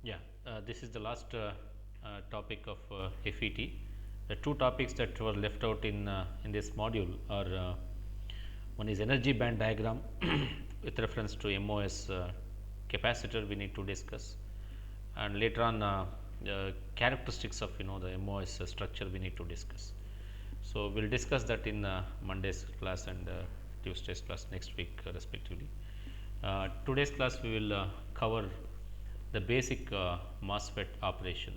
Yeah, this is the last topic of FET. The two topics that were left out in this module are one is energy band diagram with reference to MOS capacitor we need to discuss, and later on the characteristics of the MOS structure we need to discuss. So, we will discuss that in Monday's class and Tuesday's class next week respectively. Today's class we will cover the basic MOSFET operation.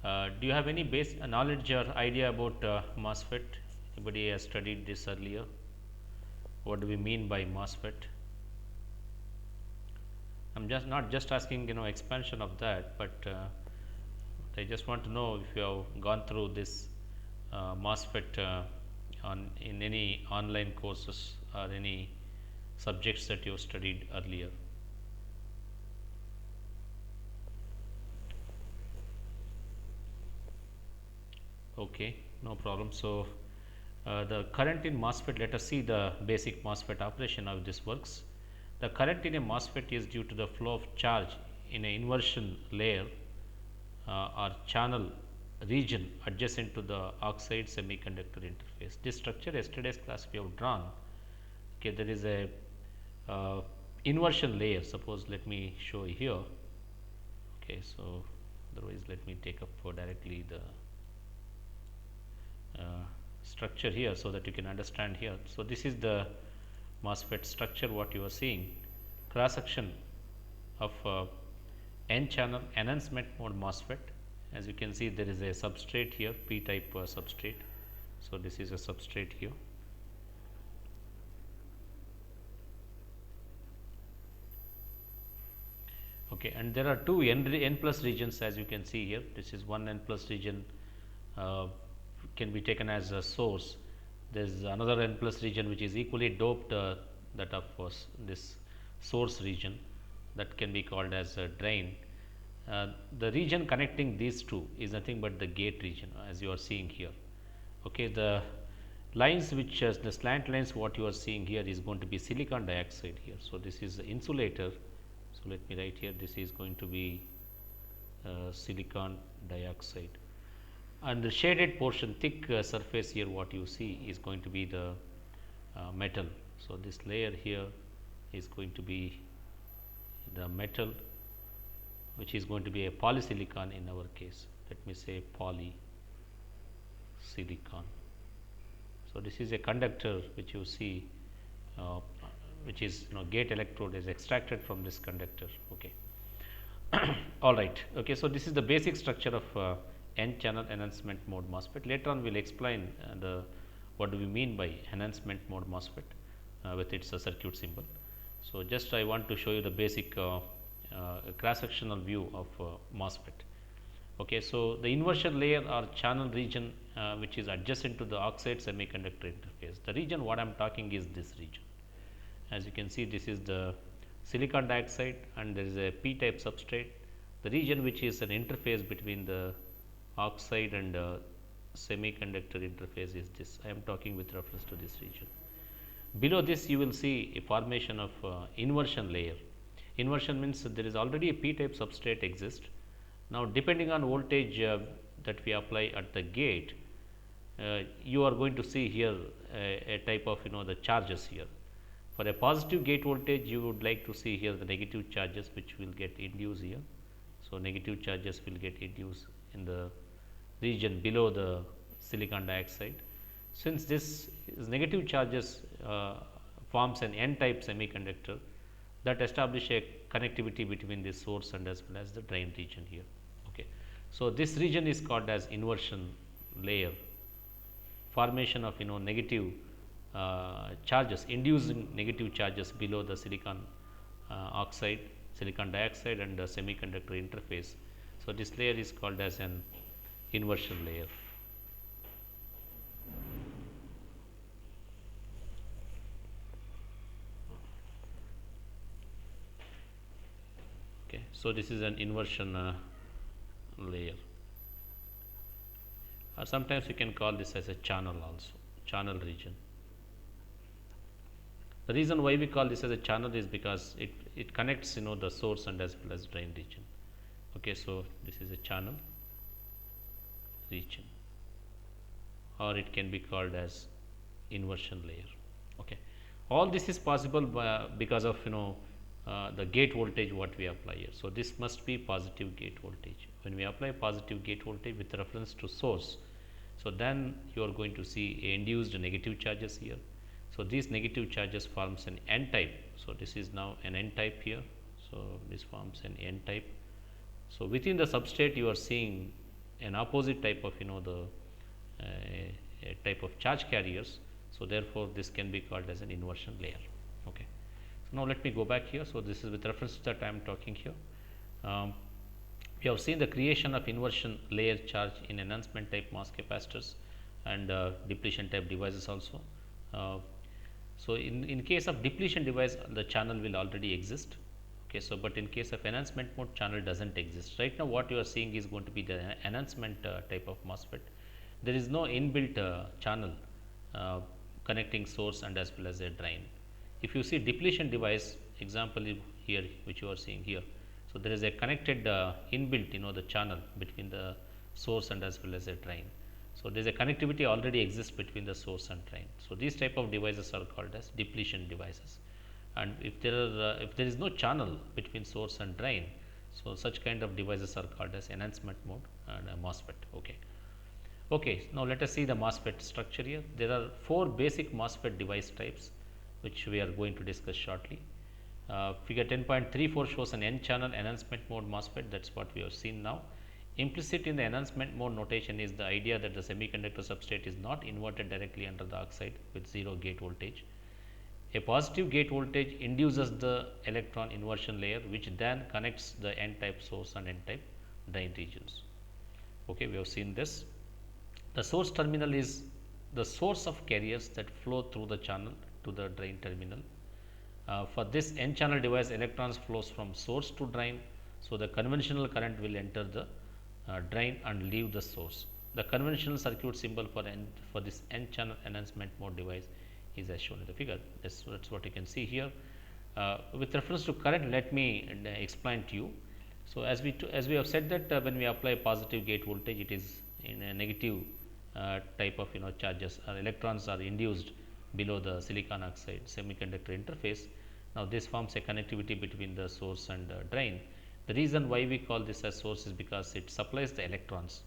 Do you have any base knowledge or idea about MOSFET? Anybody has studied this earlier? What do we mean by MOSFET? I am just not just asking expansion of that, but I just want to know if you have gone through this MOSFET on in any online courses or any subjects that you studied earlier. Okay, no problem. So, the current in MOSFET, let us see the basic MOSFET operation, how this works. The current in a MOSFET is due to the flow of charge in an inversion layer or channel region adjacent to the oxide semiconductor interface. This structure yesterday's class we have drawn. Okay, there is a inversion layer. Suppose let me show you here. Okay, so otherwise let me take up directly the structure here, so that you can understand here. So, this is the MOSFET structure what you are seeing, cross section of N channel enhancement mode MOSFET. As you can see, there is a substrate here, P type substrate. So, this is a substrate here. Okay, and there are two N plus regions, as you can see here. This is one N plus region can be taken as a source. There is another N plus region which is equally doped, that of course this source region, that can be called as a drain. The region connecting these two is nothing but the gate region, as you are seeing here. Okay, the lines which the slant lines what you are seeing here is going to be silicon dioxide here. So, this is the insulator. So, let me write here, this is going to be silicon dioxide, and the shaded portion, thick surface here what you see is going to be the metal. So, this layer here is going to be the metal, which is going to be a polysilicon in our case. Let me say polysilicon. So, this is a conductor which you see, which is gate electrode is extracted from this conductor. Okay. All right. Okay. So, this is the basic structure of N channel enhancement mode MOSFET. Later on we will explain the what do we mean by enhancement mode MOSFET with its circuit symbol. So, just I want to show you the basic cross sectional view of MOSFET. Okay, so, the inversion layer or channel region which is adjacent to the oxide semiconductor interface. The region what I am talking is this region. As you can see, this is the silicon dioxide and there is a P type substrate. The region which is an interface between the oxide and semiconductor interface is this. I am talking with reference to this region. Below this you will see a formation of inversion layer. Inversion means there is already a P type substrate exists. Now, depending on voltage that we apply at the gate, you are going to see here a type of the charges here. For a positive gate voltage, you would like to see here the negative charges which will get induced here. So, negative charges will get induced in the region below the silicon dioxide. Since this is negative charges forms an N type semiconductor that establish a connectivity between the source and as well as the drain region here. Okay. So, this region is called as inversion layer, formation of negative charges, inducing negative charges below the silicon oxide, silicon dioxide and the semiconductor interface. So, this layer is called as an inversion layer. Okay. So, this is an inversion layer, or sometimes you can call this as a channel also, channel region. The reason why we call this as a channel is because it connects the source and as well as drain region. Okay, so this is a channel region, or it can be called as inversion layer. Okay, all this is possible because of the gate voltage what we apply here. So this must be positive gate voltage. When we apply positive gate voltage with reference to source, so then you are going to see induced negative charges here. So these negative charges forms an N type. So this is now an N type here. So this forms an N type. So within the substrate you are seeing an opposite type of the a type of charge carriers. So therefore this can be called as an inversion layer. Okay. So now let me go back here. So this is with reference to that I am talking here. We have seen the creation of inversion layer charge in enhancement type mass capacitors and depletion type devices also. So in case of depletion device, the channel will already exist. Okay, so but in case of enhancement mode, channel doesn't exist. Right now what you are seeing is going to be the enhancement type of MOSFET. There is no inbuilt channel connecting source and as well as a drain. If you see depletion device example here which you are seeing here, so there is a connected inbuilt the channel between the source and as well as a drain. So there is a connectivity already exists between the source and drain. So these type of devices are called as depletion devices. And if there is no channel between source and drain, so such kind of devices are called as enhancement mode and MOSFET. Okay. Okay, now let us see the MOSFET structure here. There are 4 basic MOSFET device types which we are going to discuss shortly. Figure 10.34 shows an N-channel enhancement mode MOSFET. That's what we have seen now. Implicit in the enhancement mode notation is the idea that the semiconductor substrate is not inverted directly under the oxide with 0 gate voltage. A positive gate voltage induces the electron inversion layer, which then connects the N-type source and N-type drain regions. Okay, we have seen this. The source terminal is the source of carriers that flow through the channel to the drain terminal. For this N-channel device, electrons flows from source to drain. So the conventional current will enter the drain and leave the source. The conventional circuit symbol for this N-channel enhancement mode device is as shown in the figure. That's what you can see here. With reference to current, let me explain to you. So as we have said that when we apply positive gate voltage, it is in a negative type of charges or electrons are induced below the silicon oxide semiconductor interface. Now this forms a connectivity between the source and drain. The reason why we call this as source is because it supplies the electrons.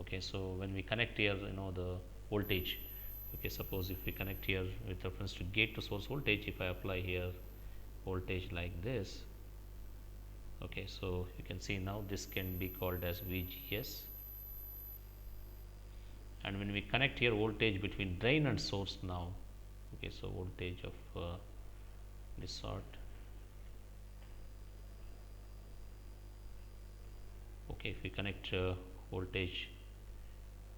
Okay, so when we connect here the voltage, okay, suppose if we connect here with reference to gate to source voltage, if I apply here voltage like this, okay, so you can see now this can be called as VGS. And when we connect here voltage between drain and source now, okay, so voltage of this sort, okay, if we connect voltage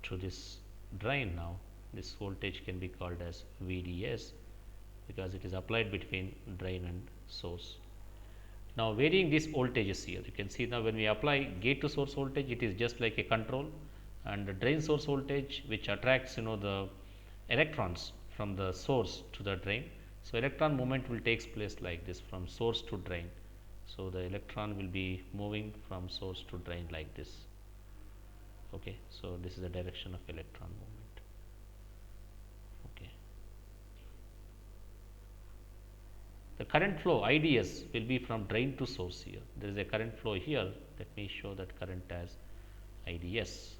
to this drain now, this voltage can be called as VDS because it is applied between drain and source. Now varying these voltages here, you can see now when we apply gate to source voltage, it is just like a control, and the drain source voltage which attracts the electrons from the source to the drain. So electron movement will takes place like this from source to drain. So the electron will be moving from source to drain like this. Okay, so this is the direction of electron movement. Okay, the current flow IDS will be from drain to source here. There is a current flow here. Let me show that current as IDS.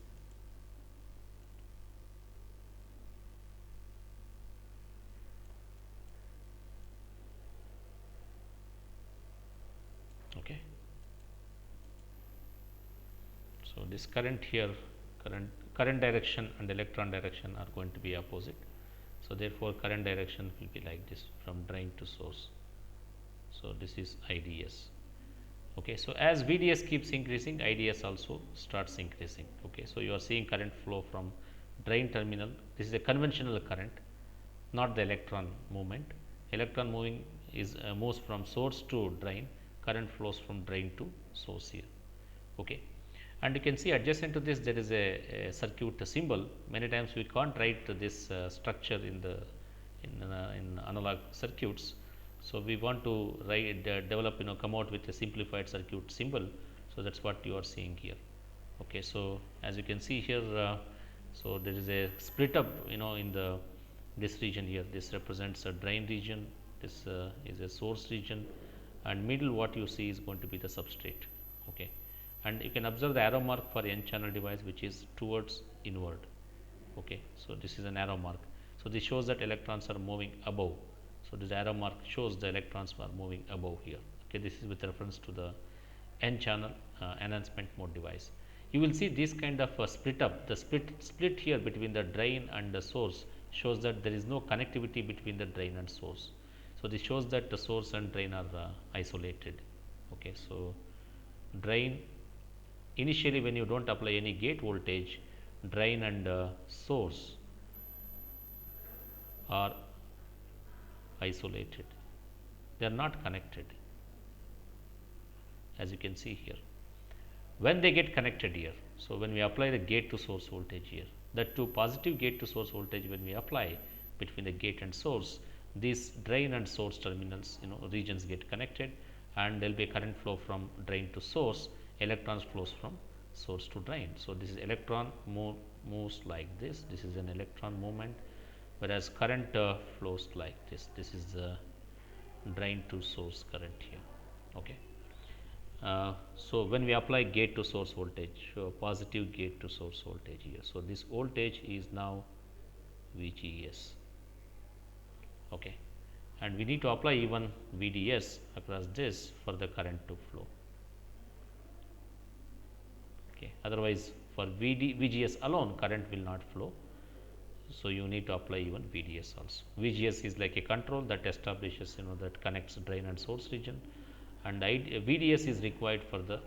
Okay. So this current here, current direction and electron direction are going to be opposite. So therefore current direction will be like this from drain to source. So this is IDS. Okay, so as VDS keeps increasing, IDS also starts increasing. Okay, so you are seeing current flow from drain terminal. This is a conventional current, not the electron movement. Electron moving is moves from source to drain. Current flows from drain to source here. Okay, and you can see adjacent to this there is a circuit symbol. Many times we can't write this structure in the in analog circuits. So we want to write develop come out with a simplified circuit symbol. So So that's what you are seeing here. Okay, so as you can see here, so there is a split up, in the this region here. This represents a drain region, this is a source region, and middle what you see is going to be the substrate. Okay, and you can observe the arrow mark for n channel device, which is towards inward. Okay, so this is an arrow mark. So this shows that electrons are moving above. So this arrow mark shows the electrons are moving above here. Okay, this is with reference to the n channel enhancement mode device. You will see this kind of split up. The split here between the drain and the source shows that there is no connectivity between the drain and source. So this shows that the source and drain are isolated. Okay, so drain, initially when you don't apply any gate voltage, drain and source are isolated, they are not connected, as you can see here. When they get connected here, so when we apply the gate to source voltage here, that to positive gate to source voltage, when we apply between the gate and source, these drain and source terminals, regions get connected, and there will be a current flow from drain to source, electrons flows from source to drain. So this is electron moves like this, this is an electron movement, whereas current flows like this, this is the drain to source current here. Okay. So when we apply gate to source voltage, positive gate to source voltage here, so this voltage is now VGS. Okay, and we need to apply even VDS across this for the current to flow. Okay, otherwise for VGS alone current will not flow. So you need to apply even VDS also. VGS is like a control that establishes, that connects drain and source region, and VDS is required for the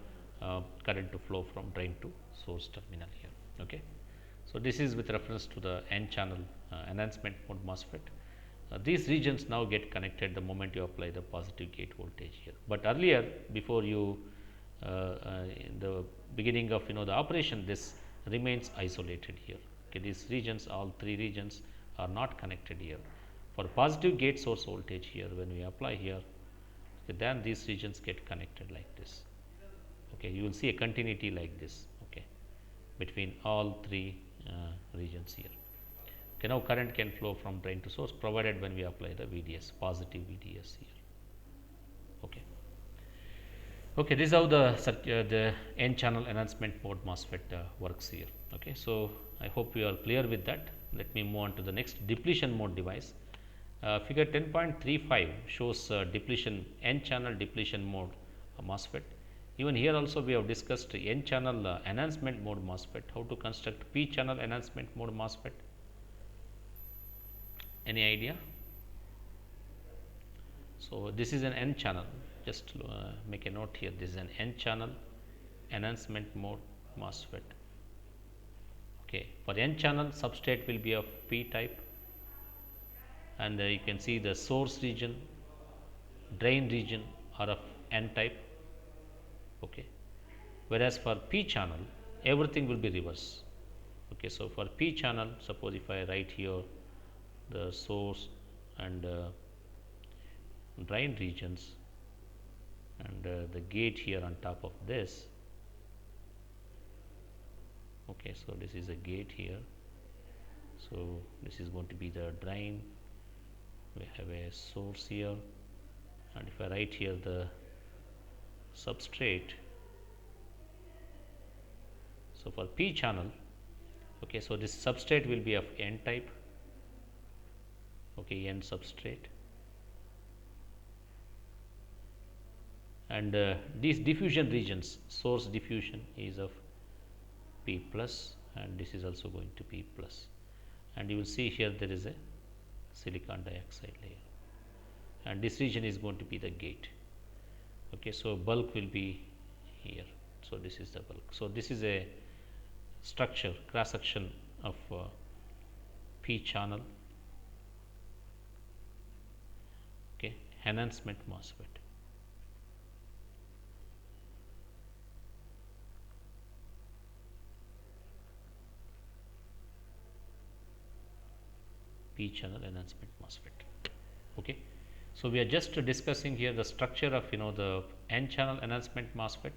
current to flow from drain to source terminal here. Okay, so this is with reference to the n channel enhancement mode MOSFET. These regions now get connected the moment you apply the positive gate voltage here. But earlier, before you in the beginning of the operation, this remains isolated here. Okay, these regions, all three regions are not connected here. For positive gate source voltage here, when we apply here, okay, then these regions get connected like this. Okay, you will see a continuity like this. Okay, between all three regions here. Okay, now current can flow from drain to source, provided when we apply the VDS, positive VDS here. Okay. Okay, this is how the n channel enhancement mode MOSFET works here. Okay, so I hope you are clear with that. Let me move on to the next depletion mode device. Figure 10.35 shows depletion n channel depletion mode MOSFET. Even here also we have discussed n channel enhancement mode MOSFET. How to construct p channel enhancement mode MOSFET? Any idea? So this is an n channel. Just make a note here. This is an n channel enhancement mode MOSFET. Okay, for n channel, substrate will be of p type, and you can see the source region, drain region are of n type. Okay, whereas for p channel, everything will be reverse. Okay, so for p channel, suppose if I write here the source and drain regions, and the gate here on top of this. Okay, so this is a gate here, so this is going to be the drain, we have a source here, and if I write here the substrate, so for p channel, okay, so this substrate will be of n type. Okay, n substrate, and these diffusion regions, source diffusion is of p plus, and this is also going to be plus, and you will see here there is a silicon dioxide layer, and this region is going to be the gate. Okay, so bulk will be here, so this is the bulk. So this is a structure, cross section of p channel, okay, enhancement MOSFET. P channel enhancement MOSFET. Okay, so we are just discussing here the structure of the n channel enhancement MOSFET,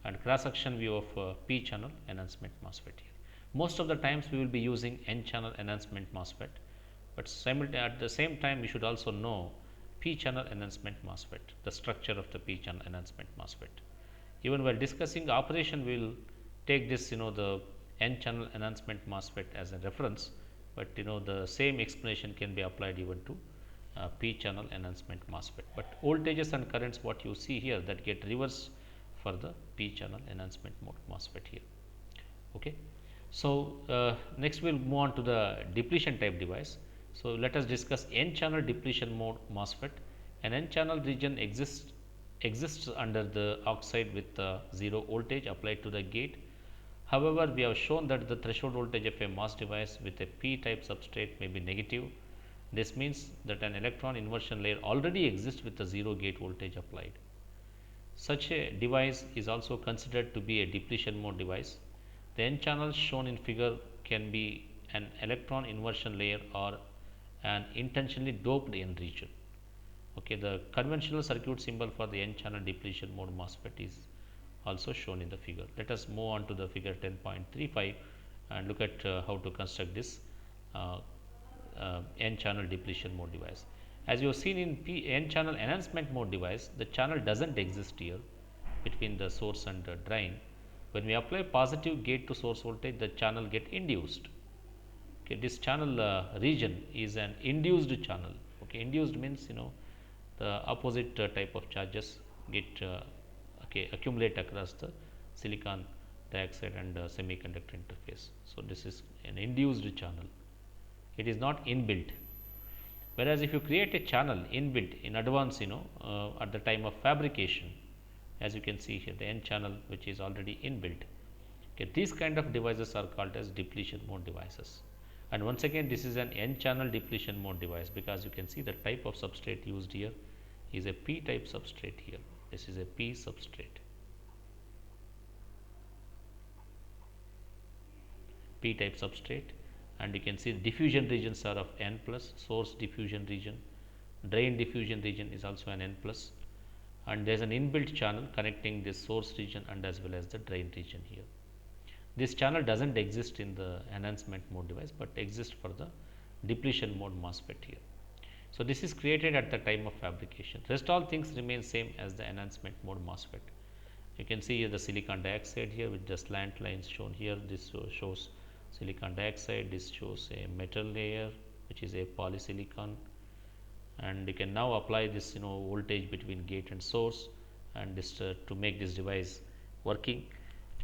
and cross section view of P channel enhancement MOSFET here. Most of the times we will be using N channel enhancement MOSFET, but at the same time we should also know P channel enhancement MOSFET, the structure of the P channel enhancement MOSFET. Even while discussing operation, we will take this the N channel enhancement MOSFET as a reference, but the same explanation can be applied even to P channel enhancement MOSFET. But voltages and currents what you see here that get reversed for the P channel enhancement mode MOSFET here. Okay. So, next we will move on to the depletion type device. So, let us discuss N channel depletion mode MOSFET. An N channel region exists under the oxide with 0 voltage applied to the gate. However, we have shown that the threshold voltage of a MOS device with a P type substrate may be negative. This means that an electron inversion layer already exists with a 0 gate voltage applied. Such a device is also considered to be a depletion mode device. The N channel shown in figure can be an electron inversion layer or an intentionally doped N region. Okay, the conventional circuit symbol for the N channel depletion mode MOSFET is also shown in the figure. Let us move on to the figure 10.35 and look at how to construct this N channel depletion mode device. As you have seen in N channel enhancement mode device, the channel does not exist here between the source and the drain. When we apply positive gate to source voltage, the channel get induced. Okay, this channel region is an induced channel. Okay, induced means the opposite type of charges get accumulate across the silicon dioxide and semiconductor interface. So, this is an induced channel. It is not inbuilt. Whereas, if you create a channel inbuilt in advance, at the time of fabrication, as you can see here, the N channel which is already inbuilt. Okay, these kind of devices are called as depletion mode devices. And once again, this is an N channel depletion mode device, because you can see the type of substrate used here is a P type substrate here. This is a P substrate, P type substrate, and you can see the diffusion regions are of N plus, source diffusion region, drain diffusion region is also an N plus, and there is an inbuilt channel connecting this source region and as well as the drain region here. This channel does not exist in the enhancement mode device, but exists for the depletion mode MOSFET here. So, this is created at the time of fabrication. Rest all things remain same as the enhancement mode MOSFET. You can see here the silicon dioxide here with the slant lines shown here. This shows silicon dioxide, this shows a metal layer which is a polysilicon, and you can now apply this voltage between gate and source, and this to make this device working.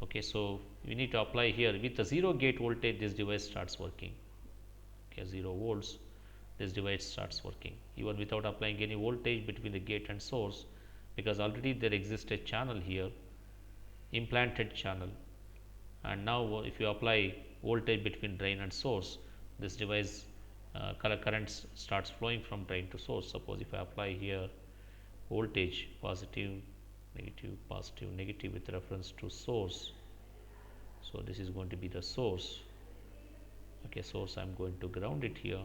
Okay, so we need to apply here with the 0 gate voltage, this device starts working. Okay, 0 volts, this device starts working even without applying any voltage between the gate and source, because already there exists a channel here, implanted channel, and now if you apply voltage between drain and source, this device current starts flowing from drain to source. Suppose if I apply here voltage positive, negative with reference to source. So, this is going to be the source. Okay, source I am going to ground it here,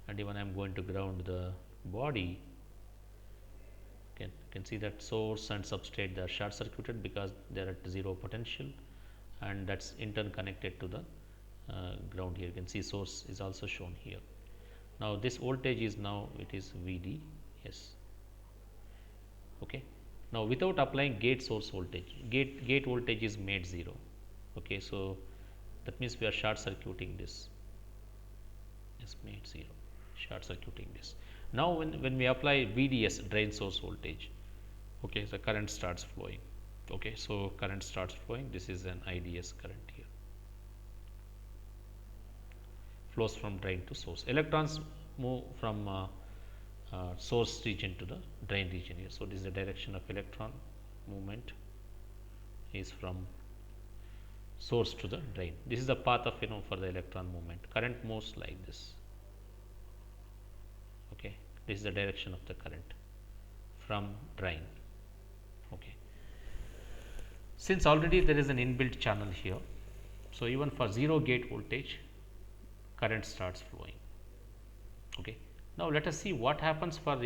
and even I am going to ground the body. You can see that source and substrate they are short circuited because they are at 0 potential, and that is interconnected to the ground here. You can see source is also shown here. Now, this voltage is it is VD. Yes. Okay. Now, without applying gate source voltage, gate voltage is made 0. Okay. So, that means we are short circuiting this, is made 0, short circuiting this. Now, when we apply VDS, drain source voltage, okay, the current starts flowing. Okay, so current starts flowing. This is an IDS current here, flows from drain to source. Electrons move from source region to the drain region here. So, this is the direction of electron movement, is from source to the drain. This is the path of for the electron movement. Current moves like this. Okay, this is the direction of the current from drain. Okay. Since already there is an inbuilt channel here, so even for 0 gate voltage, current starts flowing. Okay. Now, let us see what happens for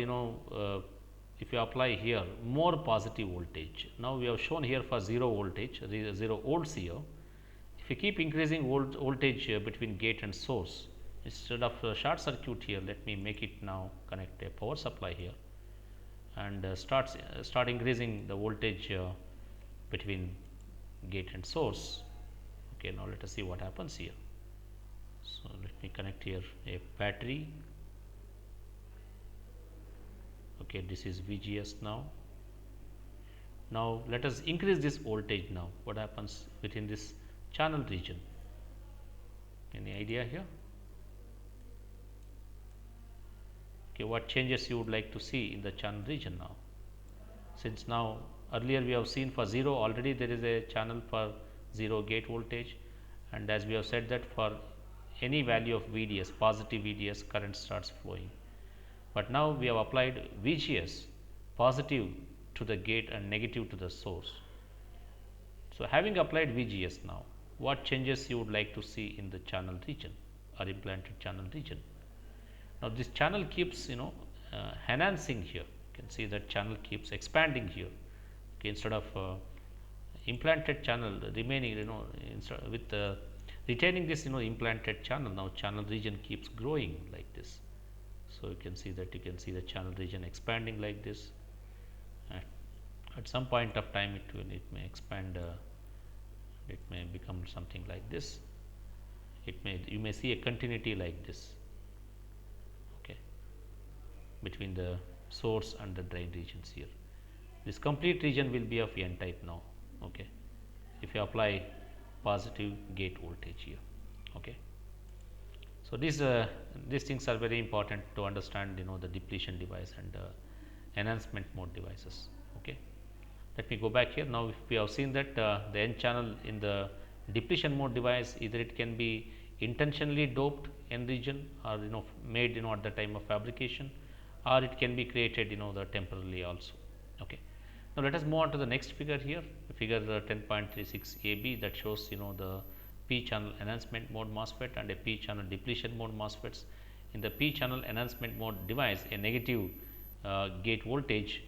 if you apply here more positive voltage, now we have shown here for 0 voltage, 0 volts here. If you keep increasing voltage between gate and source, instead of short circuit here, let me make it now connect a power supply here and start increasing the voltage between gate and source. Okay, now let us see what happens here. So let me connect here a battery. Okay, this is VGS now. Now let us increase this voltage now. What happens within this channel region? Any idea here? Okay, what changes you would like to see in the channel region now? Since now earlier we have seen for 0 already there is a channel for 0 gate voltage, and as we have said that for any value of VDS, positive VDS, current starts flowing. But now we have applied VGS, positive to the gate and negative to the source. So having applied VGS now, what changes you would like to see in the channel region or implanted channel region? Now this channel keeps enhancing here. You can see that channel keeps expanding here. Okay, instead of implanted channel remaining, with retaining this implanted channel, now channel region keeps growing like this. So you can see the channel region expanding like this. At some point of time it may expand, it may become something like this. You may see a continuity like this, okay, between the source and the drain regions here. This complete region will be of N type now, okay, if you apply positive gate voltage here, okay. So these things are very important to understand the depletion device and enhancement mode devices, okay. Let me go back here. Now if we have seen that the N channel in the depletion mode device, either it can be intentionally doped N region or made at the time of fabrication, or it can be created the temporarily also, okay. Now let us move on to the next figure here, figure 10.36 AB, that shows the P channel enhancement mode MOSFET and a P channel depletion mode MOSFETs. In the P channel enhancement mode device, a negative gate voltage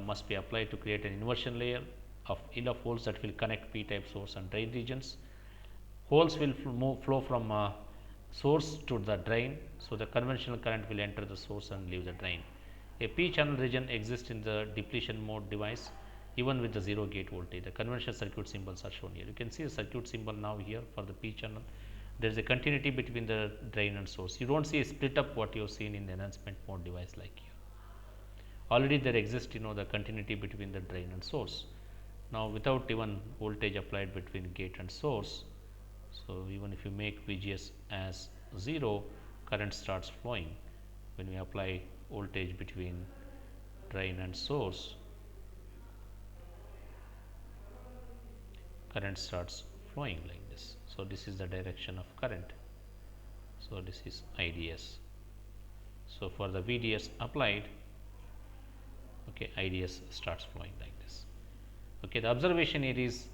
must be applied to create an inversion layer of holes that will connect P type source and drain regions. Holes will flow from source to the drain, so the conventional current will enter the source and leave the drain. A P channel region exists in the depletion mode device even with the 0 gate voltage. The conventional circuit symbols are shown here. You can see the circuit symbol now here for the P channel. There is a continuity between the drain and source. You do not see a split up what you have seen in the enhancement mode device like here. Already there exists the continuity between the drain and source. Now without even voltage applied between gate and source, so even if you make VGS as 0, current starts flowing. When we apply voltage between drain and source, current starts flowing like this. So this is the direction of current. So this is IDS. So for the VDS applied, okay, IDS starts flowing like this. Okay, the observation here is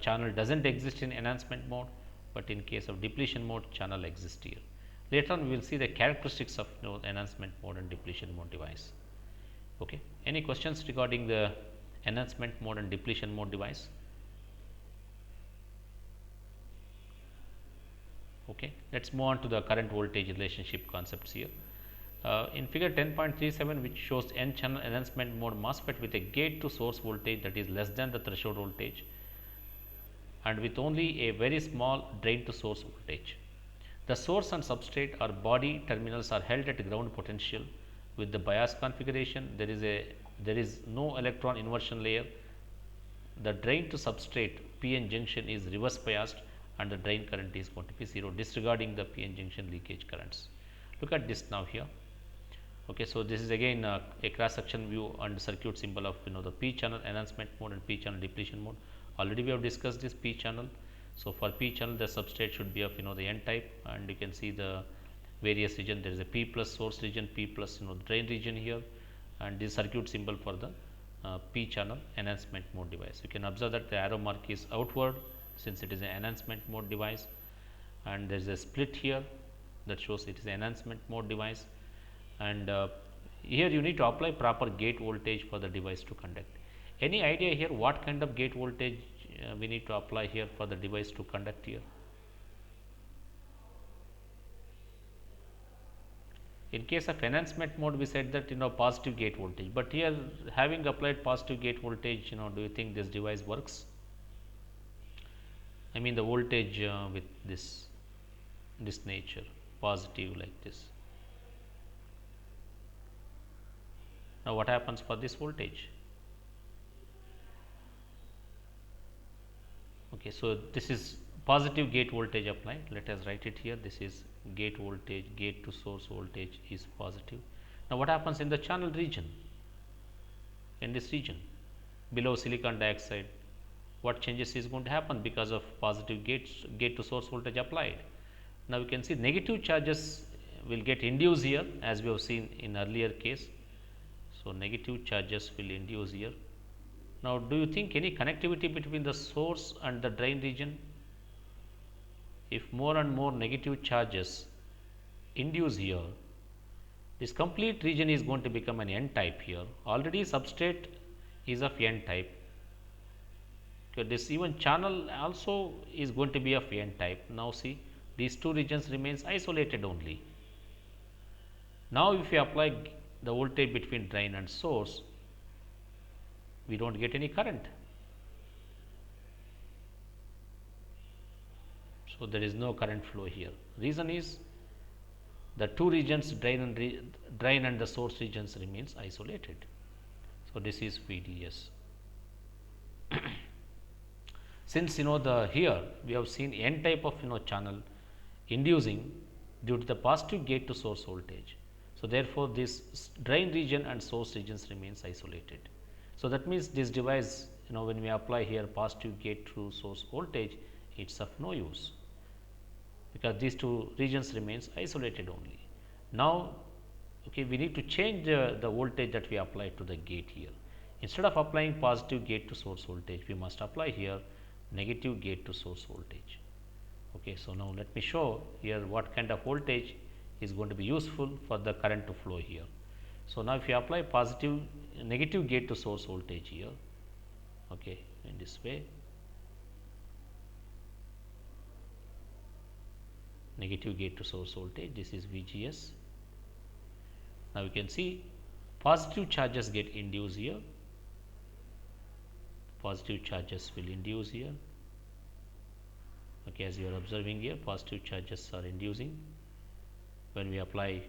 channel doesn't exist in enhancement mode, but in case of depletion mode, channel exists here. Later on, we will see the characteristics of enhancement mode and depletion mode device. Okay, any questions regarding the enhancement mode and depletion mode device? Okay, let's move on to the current voltage relationship concepts here. In figure 10.37, which shows N channel enhancement mode MOSFET with a gate to source voltage that is less than the threshold voltage and with only a very small drain to source voltage. The source and substrate or body terminals are held at ground potential. With the bias configuration, there is no electron inversion layer. The drain to substrate PN junction is reverse biased and the drain current is going to be 0, disregarding the PN junction leakage currents. Look at this now here. Okay, so this is again a cross section view and circuit symbol of the P channel enhancement mode and P channel depletion mode. Already we have discussed this P channel. So for P channel, the substrate should be of the N type, and you can see the various region. There is a P plus source region, P plus drain region here, and this circuit symbol for the P channel enhancement mode device. You can observe that the arrow mark is outward since it is an enhancement mode device, and there is a split here that shows it is an enhancement mode device. And here you need to apply proper gate voltage for the device to conduct. Any idea here what kind of gate voltage we need to apply here for the device to conduct here? In case of enhancement mode, we said that positive gate voltage, but here having applied positive gate voltage, do you think this device works? I mean the voltage with this nature, positive like this. Now what happens for this voltage? Okay, so this is positive gate voltage applied. Let us write it here. This is gate voltage, gate to source voltage is positive. Now what happens in the channel region? In this region below silicon dioxide, what changes is going to happen because of positive gate to source voltage applied? Now we can see negative charges will get induced here, as we have seen in earlier case. So negative charges will induce here. Now do you think any connectivity between the source and the drain region? If more and more negative charges induce here, this complete region is going to become an N type here. Already substrate is of N type. Okay, this even channel also is going to be of N type. Now see, these two regions remains isolated only. Now if you apply the voltage between drain and source, we don't get any current. So there is no current flow here. Reason is the two regions, drain and the source regions, remains isolated. So this is VDS. Since here we have seen N type of channel inducing due to the positive gate to source voltage. So therefore this drain region and source regions remains isolated. So that means this device, when we apply here positive gate to source voltage, it's of no use, because these two regions remains isolated only. Now okay, we need to change the voltage that we apply to the gate here. Instead of applying positive gate to source voltage, we must apply here negative gate to source voltage. Okay, so now let me show here what kind of voltage is going to be useful for the current to flow here. So now if you apply negative gate to source voltage here, okay, in this way, negative gate to source voltage, this is VGS. Now you can see positive charges get induced here, positive charges will induce here. Okay, as you are observing here, positive charges are inducing when we apply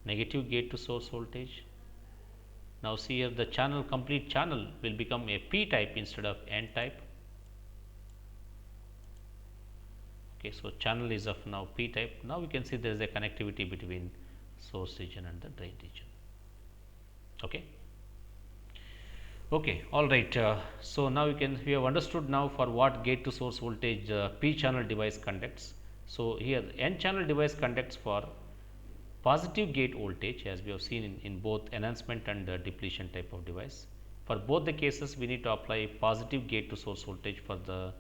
negative gate to source voltage. Now see here, the complete channel will become a P type instead of N type. Okay, so channel is of now P type. Now we can see there is a connectivity between source region and the drain region. Okay. Okay, all right. So now we have understood now for what gate to source voltage P channel device conducts. So here N channel device conducts for positive gate voltage, as we have seen in both enhancement and depletion type of device. For both the cases, we need to apply positive gate to source voltage for the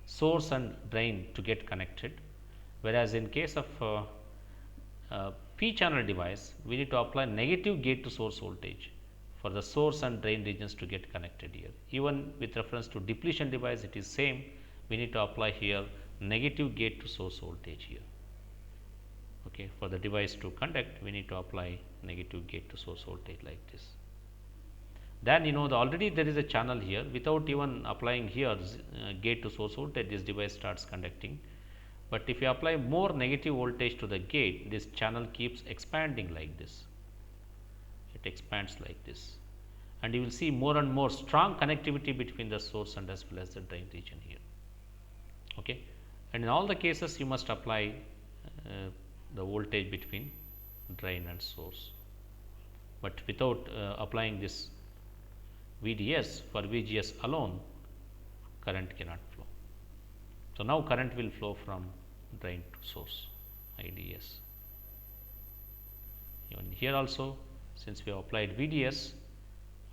source and drain to get connected, whereas in case of P channel device, we need to apply negative gate to source voltage for the source and drain regions to get connected here. Even with reference to depletion device, it is same. We need to apply here negative gate to source voltage here. Okay, for the device to conduct, we need to apply negative gate to source voltage like this. Then already there is a channel here. Without even applying here gate to source voltage, this device starts conducting. But if you apply more negative voltage to the gate, this channel keeps expanding like this. It expands like this, and you will see more and more strong connectivity between the source and as well as the drain region here. Okay, and in all the cases you must apply the voltage between drain and source, but without applying this VDS, for VGS alone, current cannot flow. So now current will flow from drain to source, IDS. Even here also, since we have applied VDS,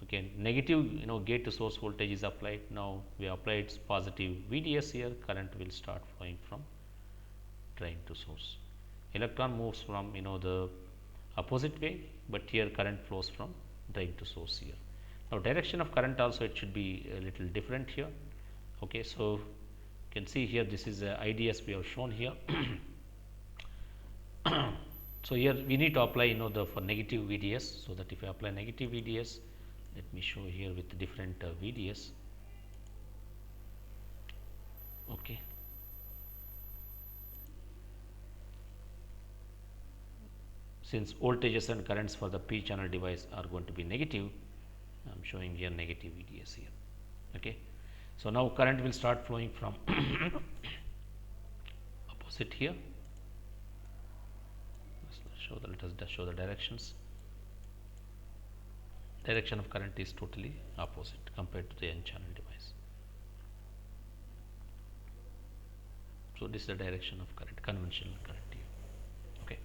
okay, negative gate to source voltage is applied. Now we applied positive VDS here, current will start flowing from drain to source. Electron moves from the opposite way, but here current flows from drain to source here. Now direction of current also it should be a little different here. Okay, so you can see here this is a IDS we have shown here. So here we need to apply the for negative VDS, so that if I apply negative VDS, let me show here with different VDS. Okay. Since voltages and currents for the P channel device are going to be negative, I am showing here negative VDS here. Okay. So now current will start flowing from opposite here. Let us show the directions. Direction of current is totally opposite compared to the N channel device. So this is the direction of current, conventional current here. Okay,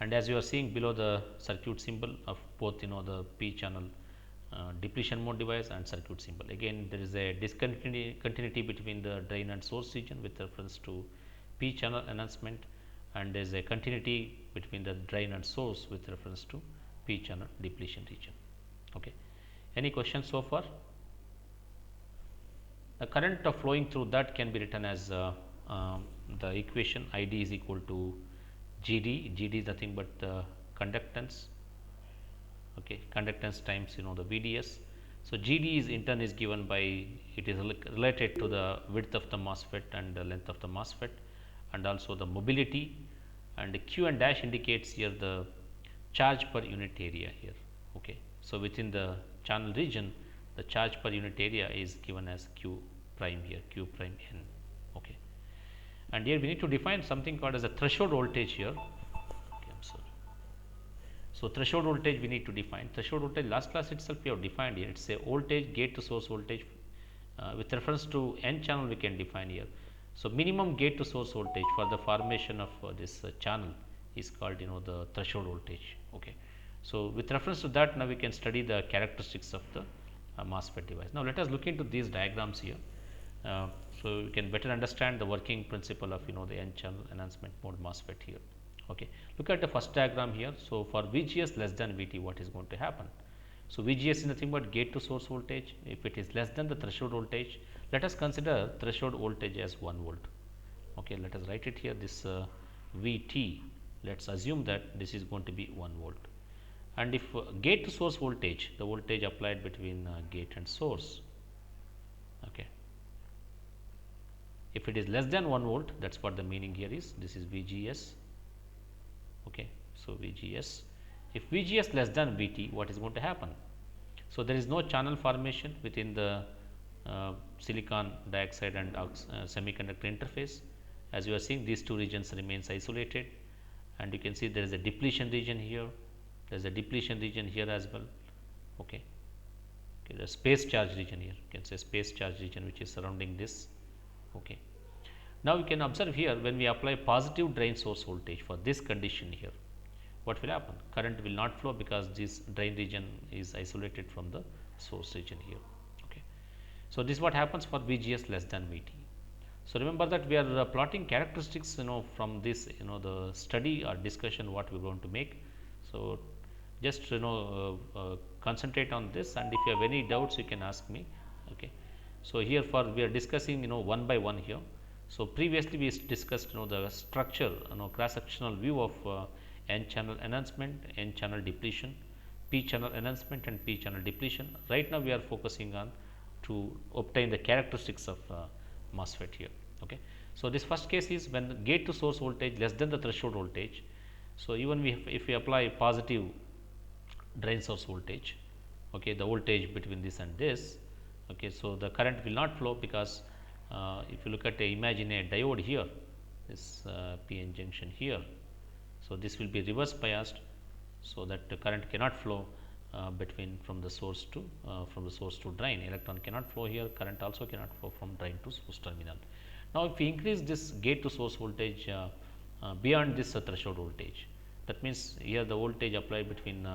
and as you are seeing below the circuit symbol of both the P channel depletion mode device and circuit symbol, again there is a discontinuity between the drain and source region with reference to P channel enhancement, and there is a continuity between the drain and source with reference to P channel depletion region. Okay. Any questions so far? The current flowing through that can be written as the equation ID is equal to GD. GD is nothing but the conductance. Okay, conductance times the VDS. So GD is in turn is given by, it is related to the width of the MOSFET and the length of the MOSFET, and also the mobility, and the Q and dash indicates here the charge per unit area here. Okay. So within the channel region, the charge per unit area is given as Q prime here, Q prime N. Okay. And here we need to define something called as a threshold voltage here. Okay, I'm sorry. So threshold voltage we need to define. Threshold voltage last class itself we have defined here. It's a voltage gate to source voltage with reference to N channel we can define here. So minimum gate to source voltage for the formation of this channel is called the threshold voltage. Okay. So with reference to that, now we can study the characteristics of the MOSFET device. Now let us look into these diagrams here, so we can better understand the working principle of the N channel enhancement mode MOSFET here. Okay. Look at the first diagram here. So for VGS less than VT, what is going to happen? So VGS is nothing but gate to source voltage. If it is less than the threshold voltage, let us consider threshold voltage as 1 volt. Okay, let us write it here. This VT, let's assume that this is going to be 1 volt. And if gate to source voltage, the voltage applied between gate and source, okay, if it is less than 1 volt, that is what the meaning here is. This is VGS. Okay. So VGS, if VGS less than VT, what is going to happen? So there is no channel formation within the silicon dioxide and semiconductor interface. As you are seeing, these two regions remains isolated, and you can see there is a depletion region here. There is a depletion region here as well. Okay. Okay, the space charge region here, you can say space charge region which is surrounding this. Okay. Now you can observe here, when we apply positive drain source voltage for this condition here, what will happen? Current will not flow because this drain region is isolated from the source region here. Okay. So this is what happens for VGS less than VT. So remember that we are plotting characteristics from this the study or discussion what we are going to make. So just concentrate on this, and if you have any doubts you can ask me. Okay. So here for we are discussing one by one here. So previously we discussed the structure, cross sectional view of N channel enhancement, N channel depletion, P channel enhancement and P channel depletion. Right now we are focusing on to obtain the characteristics of MOSFET here. Okay. So this first case is when the gate to source voltage less than the threshold voltage. So even if we apply positive drain source voltage, okay, the voltage between this and this, okay, so the current will not flow because if you look at imagine a diode here, this PN junction here, so this will be reverse biased, so that the current cannot flow between from the source to drain. Electron cannot flow here, current also cannot flow from drain to source terminal. Now if we increase this gate to source voltage beyond this threshold voltage, that means here the voltage applied between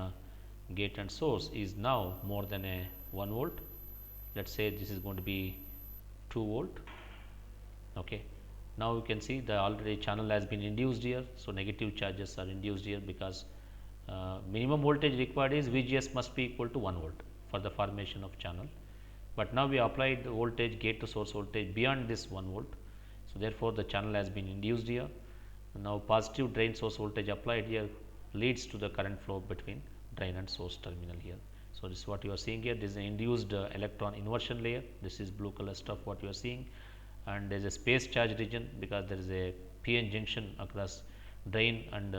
gate and source is now more than a 1 volt. Let us say this is going to be 2 volt. Okay. Now you can see the already channel has been induced here. So negative charges are induced here because minimum voltage required is VGS must be equal to 1 volt for the formation of channel, but now we applied the voltage gate to source voltage beyond this 1 volt. So, therefore, the channel has been induced here. Now, positive drain source voltage applied here leads to the current flow between drain and source terminal here. So, this is what you are seeing here. This is an induced electron inversion layer. This is blue color stuff what you are seeing, and there is a space charge region because there is a PN junction across drain and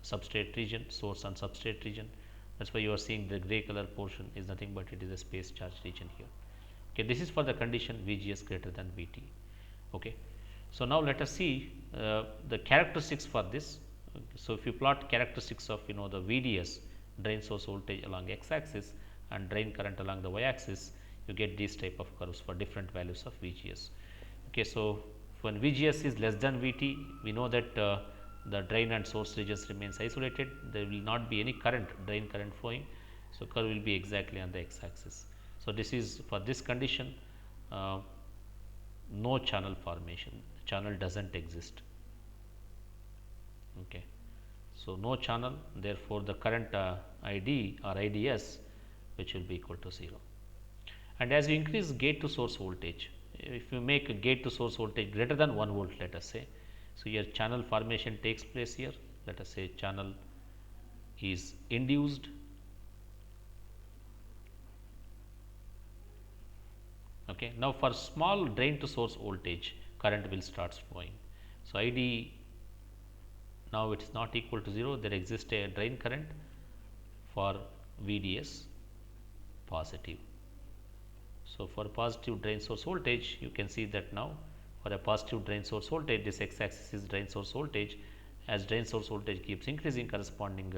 substrate region, source and substrate region. That is why you are seeing the gray color portion is nothing but it is a space charge region here. Okay, this is for the condition VGS greater than VT. Okay. So, now let us see the characteristics for this. Okay. So, if you plot characteristics of the VDS, drain source voltage along x axis and drain current along the y axis, you get these type of curves for different values of VGS. Okay. So, when VGS is less than VT, we know that the drain and source regions remains isolated, there will not be any current, drain current flowing. So, curve will be exactly on the x axis. So, this is for this condition no channel formation, channel does not exist. Okay. So, no channel, therefore, the current ID or IDS which will be equal to 0. And as you increase gate to source voltage, if you make a gate to source voltage greater than 1 volt, let us say, so your channel formation takes place here. Let us say channel is induced. Okay. Now, for small drain to source voltage, current will start flowing. So, ID now it is not equal to 0, there exists a drain current for VDS positive. So, for positive drain source voltage, you can see that now for a positive drain source voltage, this x axis is drain source voltage. As drain source voltage keeps increasing, corresponding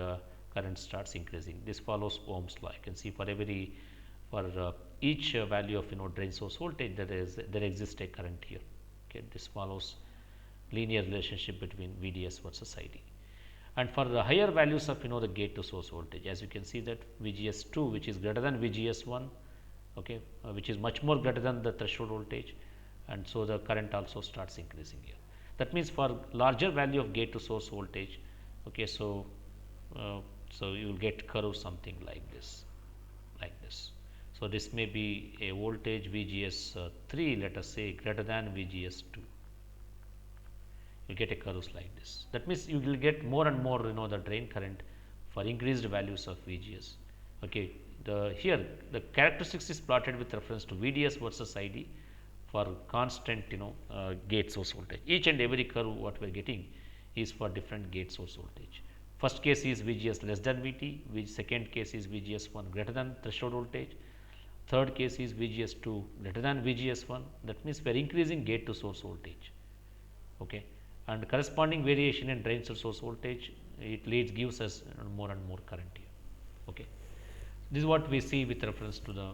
current starts increasing. This follows Ohm's law. You can see for every each value of drain source voltage, there exists a current here. Okay, this follows linear relationship between VDS versus ID. And for the higher values of the gate to source voltage, as you can see that VGS2 which is greater than VGS1, okay, which is much more greater than the threshold voltage, and so the current also starts increasing here. That means, for larger value of gate to source voltage, okay, so you will get curve something like this, So, this may be a voltage VGS3, let us say greater than VGS2. You get a curves like this. That means, you will get more and more the drain current for increased values of VGS. Okay. Here the characteristics is plotted with reference to VDS versus ID for constant gate source voltage. Each and every curve what we are getting is for different gate source voltage. First case is VGS less than VT, which second case is VGS1 greater than threshold voltage, third case is VGS2 greater than VGS1. That means, we are increasing gate to source voltage. Okay. And corresponding variation in drain to source voltage, it gives us more and more current here. Okay. This is what we see with reference to the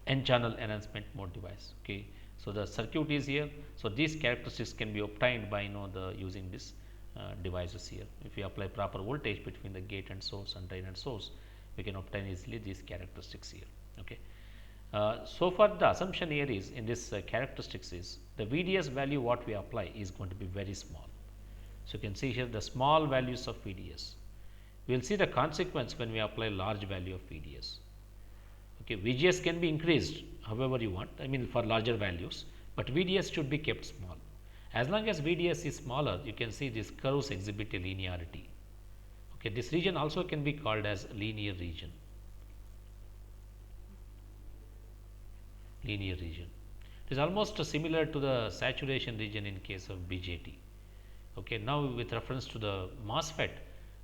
N channel enhancement mode device. Okay. So, the circuit is here. So, these characteristics can be obtained by using this devices here. If we apply proper voltage between the gate and source and drain and source, we can obtain easily these characteristics here. Okay. So far the assumption here is in this characteristics is the VDS value what we apply is going to be very small. So, you can see here the small values of VDS. We will see the consequence when we apply large value of VDS. Okay, VGS can be increased however you want, I mean for larger values, but VDS should be kept small. As long as VDS is smaller, you can see these curves exhibit a linearity. Okay, this region also can be called as linear region. It is almost similar to the saturation region in case of BJT. Okay, now with reference to the MOSFET,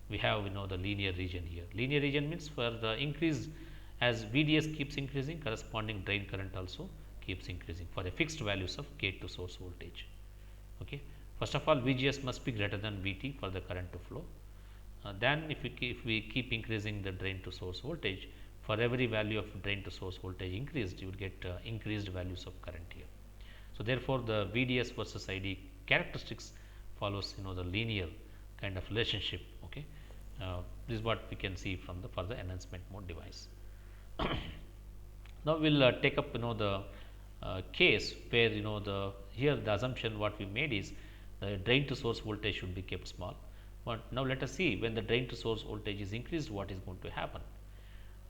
we have the linear region here. Linear region means for the increase as VDS keeps increasing, corresponding drain current also keeps increasing for a fixed values of gate to source voltage. Okay. First of all, VGS must be greater than VT for the current to flow. Then if we keep increasing the drain to source voltage, for every value of drain to source voltage increased, you will get increased values of current here. So, therefore, the VDS versus ID characteristics follows the linear kind of relationship. Okay. This is what we can see from the further enhancement mode device. Now, we will take up the case where here the assumption what we made is the drain to source voltage should be kept small. But now let us see when the drain to source voltage is increased, what is going to happen.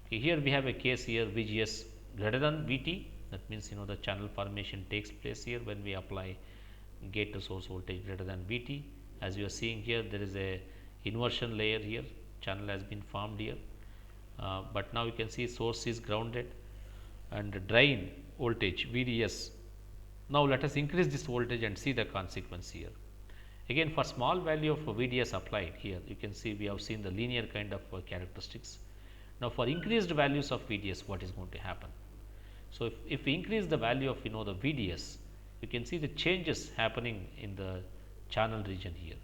Okay, here we have a case here VGS greater than VT. That means the channel formation takes place here when we apply gate to source voltage greater than VT. As you are seeing here, there is a inversion layer here, channel has been formed here, but now you can see source is grounded and drain voltage VDS. Now let us increase this voltage and see the consequence here. Again, for small value of VDS applied here, you can see we have seen the linear kind of characteristics. Now for increased values of VDS, what is going to happen? So if we increase the value of the VDS, you can see the changes happening in the channel region here.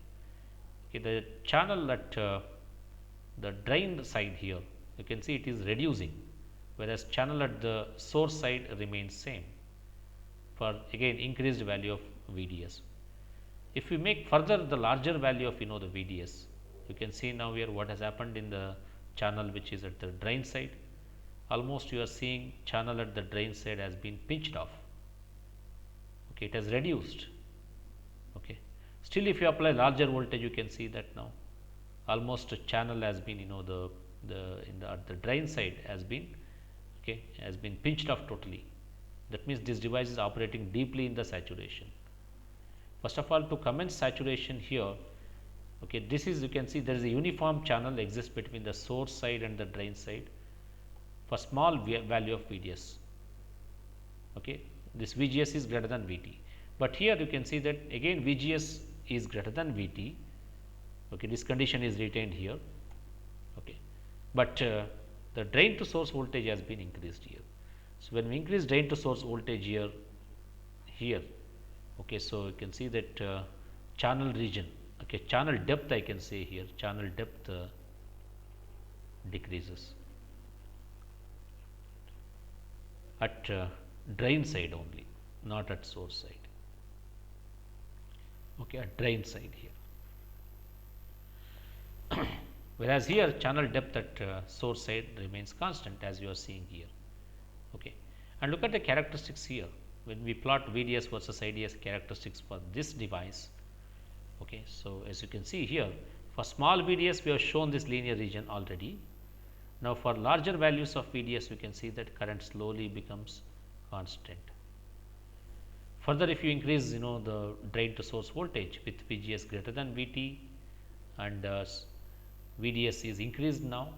Okay, the channel at the drain side here, you can see it is reducing, whereas channel at the source side remains same for again increased value of VDS. If we make further the larger value of the VDS, you can see now here what has happened in the channel which is at the drain side. Almost you are seeing channel at the drain side has been pinched off. Okay, it has reduced. Okay, still if you apply larger voltage, you can see that now almost a channel has been at the drain side has been pinched off totally. That means this device is operating deeply in the saturation. First of all, to commence saturation here, okay, this is, you can see there is a uniform channel exists between the source side and the drain side for small value of VDS. Okay, this VGS is greater than VT, but here you can see that again VGS is greater than VT. Okay, this condition is retained here. Okay, but the drain to source voltage has been increased here. So when we increase drain to source voltage here, okay, so you can see that channel region, okay, channel depth I can say here, channel depth decreases at drain side only, not at source side. Okay, at drain side here. Whereas here channel depth at source side remains constant, as you are seeing here. Okay, and look at the characteristics here. When we plot VDS versus IDS characteristics for this device, okay, so as you can see here, for small VDS we have shown this linear region already. Now for larger values of VDS, we can see that current slowly becomes constant. Further, if you increase the drain to source voltage with VGS greater than VT and VDS is increased now,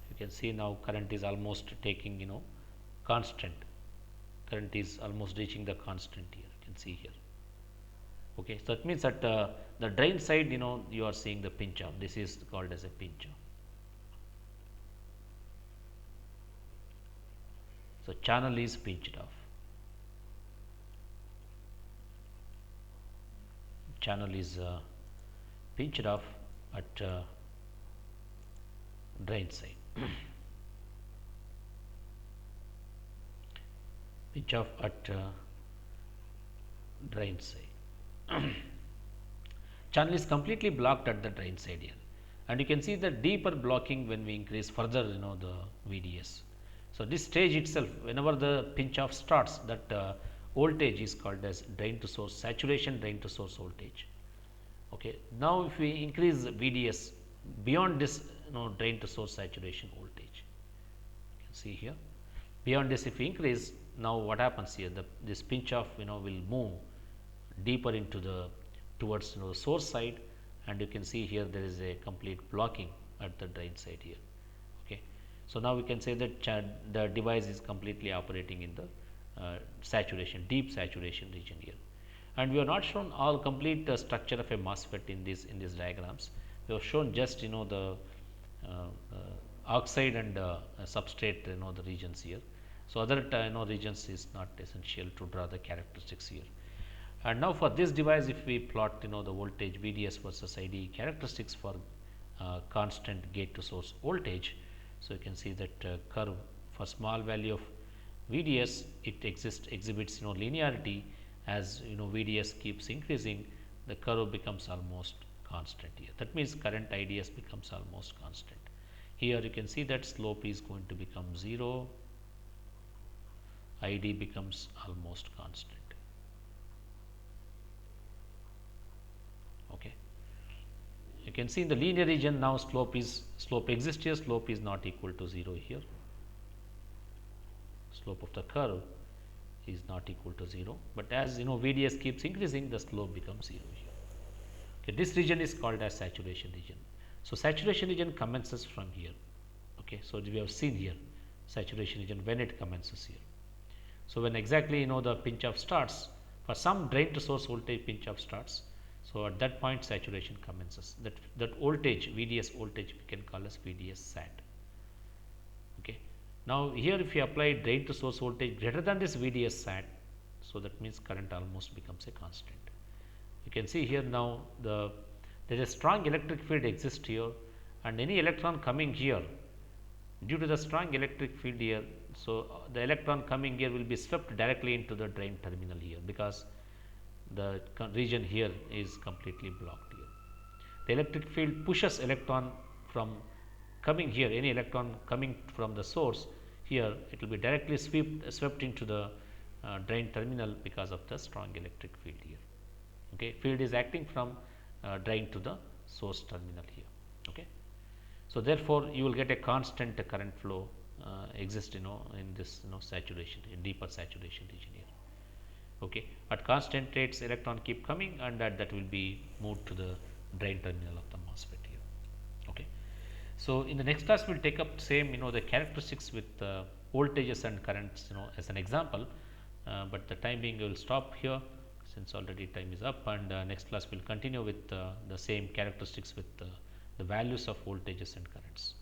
you can see now current is almost taking constant. Current is almost reaching the constant here, you can see here. Okay, so that means that the drain side, you are seeing the pinch off. This is called as a pinch off. So channel is pinched off. Channel is pinched off at drain side. Pinch off at drain side. Channel is completely blocked at the drain side here, and you can see the deeper blocking when we increase further the VDS. So this stage itself, whenever the pinch off starts, that voltage is called as drain to source saturation, drain to source voltage. Okay, now if we increase VDS beyond this drain to source saturation voltage, you can see here, beyond this if we increase, now what happens here, this pinch off will move deeper into the towards the source side, and you can see here there is a complete blocking at the drain side here. Okay, so now we can say that the device is completely operating in the saturation, deep saturation region here. And we have not shown all complete structure of a MOSFET in these diagrams. We have shown just the oxide and substrate the regions here. So other regions is not essential to draw the characteristics here. And now for this device, if we plot the voltage VDS versus ID characteristics for constant gate to source voltage, so you can see that curve for small value of VDS, it exhibits linearity. As VDS keeps increasing, the curve becomes almost constant here. That means current IDS becomes almost constant. Here you can see that slope is going to become 0, ID becomes almost constant. Okay. You can see in the linear region now slope exists here, slope is not equal to 0 here. Slope of the curve is not equal to 0, but as VDS keeps increasing, the slope becomes 0 here. Okay, this region is called as saturation region. So saturation region commences from here. Okay, so we have seen here saturation region when it commences here. So when exactly the pinch off starts, for some drain to source voltage pinch off starts. So at that point saturation commences. That voltage, VDS voltage, we can call as VDS sat. Okay. Now here if you apply drain to source voltage greater than this VDS sat, so that means current almost becomes a constant. You can see here now there is a strong electric field exists here, and any electron coming here, due to the strong electric field here, so the electron coming here will be swept directly into the drain terminal here, because the region here is completely blocked here. The electric field pushes electron from coming here, any electron coming from the source here, it will be directly swept into the drain terminal because of the strong electric field here. Okay, field is acting from drain to the source terminal here. Okay, so therefore you will get a constant current flow exist in this saturation, in deeper saturation region here. Okay, at constant rates electron keep coming, and that will be moved to the drain terminal of the MOSFET here. Okay, so in the next class we will take up same the characteristics with voltages and currents as an example, but the time being we will stop here since already time is up, and next class we will continue with the same characteristics with the values of voltages and currents.